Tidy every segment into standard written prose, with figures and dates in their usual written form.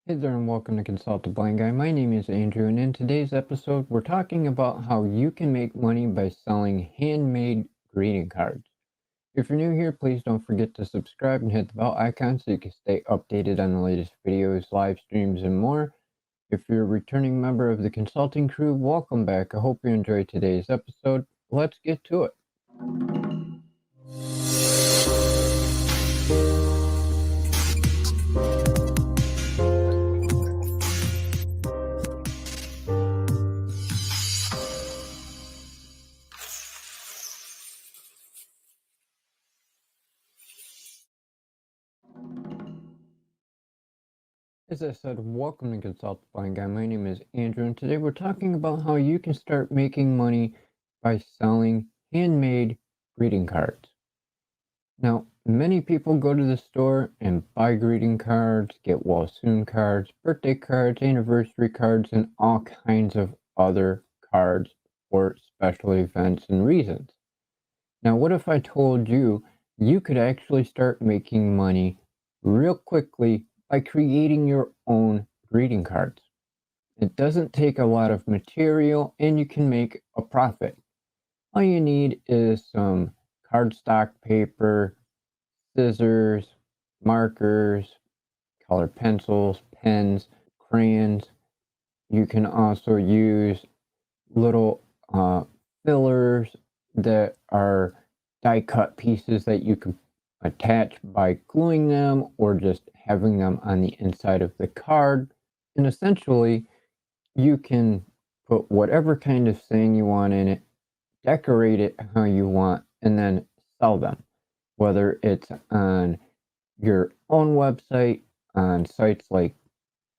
Hey there and welcome to Consult the Blind Guy. My name is Andrew, and in today's episode we're talking about how you can make money by selling handmade greeting cards. If you're new here, please don't forget to subscribe and hit the bell icon so you can stay updated on the latest videos, live streams, and more. If you're a returning member of the consulting crew, welcome back. I hope you enjoyed today's episode. Let's get to it. As I said, welcome to Consult the Blind Guy. My name is Andrew, and today we're talking about how you can start making money by selling handmade greeting cards. Now, many people go to the store and buy greeting cards, get well soon cards, birthday cards, anniversary cards, and all kinds of other cards for special events and reasons. Now, what if I told you you could actually start making money real quickly by creating your own greeting cards? It doesn't take a lot of material and you can make a profit. All you need is some cardstock paper, scissors, markers, colored pencils, pens, crayons. You can also use little fillers that are die cut pieces that you can attach by gluing them or just having them on the inside of the card. And essentially, you can put whatever kind of saying you want in it, decorate it how you want, and then sell them. Whether it's on your own website, on sites like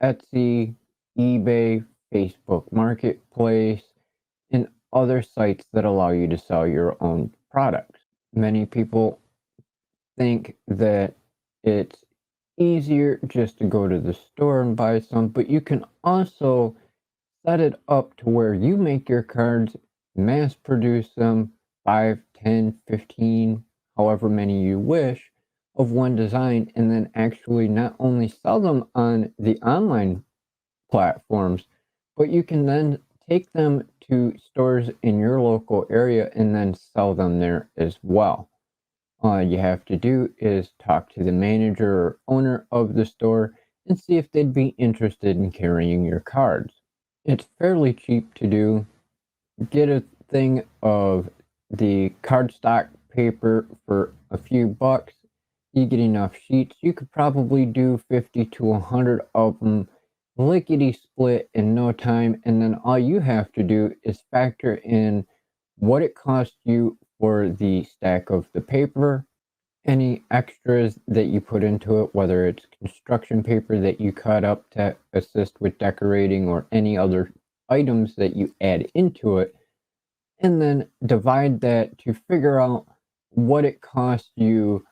Etsy, eBay, Facebook Marketplace, and other sites that allow you to sell your own products. Many people think that it's easier just to go to the store and buy some, but you can also set it up to where you make your cards, mass produce them, 5, 10, 15, however many you wish, of one design, and then actually not only sell them on the online platforms, but you can then take them to stores in your local area and then sell them there as well. All you have to do is talk to the manager or owner of the store and see if they'd be interested in carrying your cards. It's fairly cheap to do. Get a thing of the cardstock paper for a few bucks. You get enough sheets. You could probably do 50 to 100 of them lickety split in no time, and then all you have to do is factor in what it cost you for the stack of the paper, any extras that you put into it, whether it's construction paper that you cut up to assist with decorating or any other items that you add into it, and then divide that to figure out what it cost you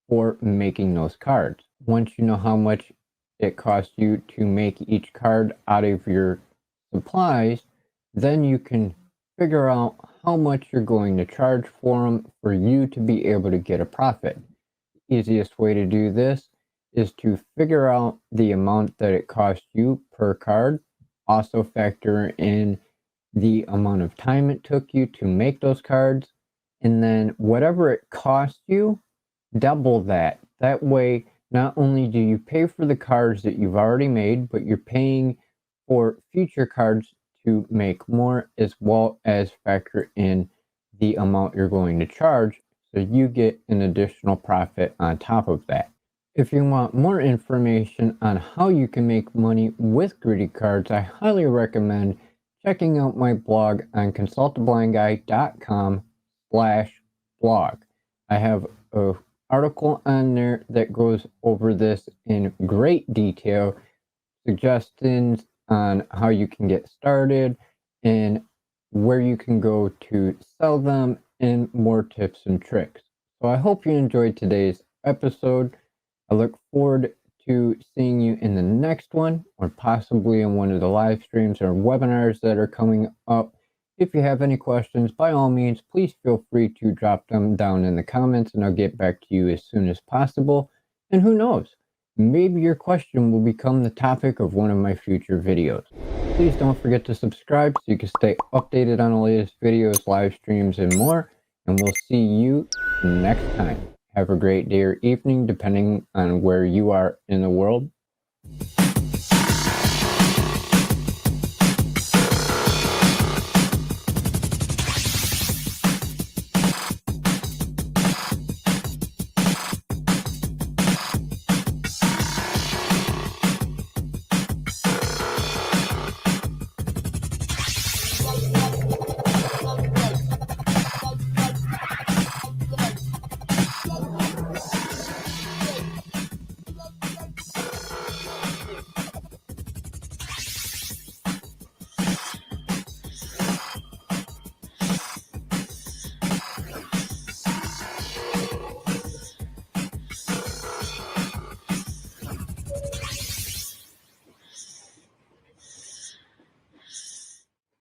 for making those cards. Once you know how much it costs you to make each card out of your supplies, then you can figure out how much you're going to charge for them for you to be able to get a profit. Easiest way to do this is to figure out the amount that it costs you per card. Also factor in the amount of time it took you to make those cards, and then whatever it cost you, double that. That way, not only do you pay for the cards that you've already made, but you're paying for future cards to make more, as well as factor in the amount you're going to charge, so you get an additional profit on top of that. If you want more information on how you can make money with greeting cards, I highly recommend checking out my blog on consulttheblindguy.com/blog. I have an article on there that goes over this in great detail, suggestions on how you can get started and where you can go to sell them, and more tips and tricks. So I hope you enjoyed today's episode. I look forward to seeing you in the next one, or possibly in one of the live streams or webinars that are coming up. If you have any questions, by all means, please feel free to drop them down in the comments and I'll get back to you as soon as possible. And who knows, Maybe your question will become the topic of one of my future videos. Please don't forget to subscribe so you can stay updated on the latest videos, live streams, and more. And we'll see you next time. Have a great day or evening, depending on where you are in the world.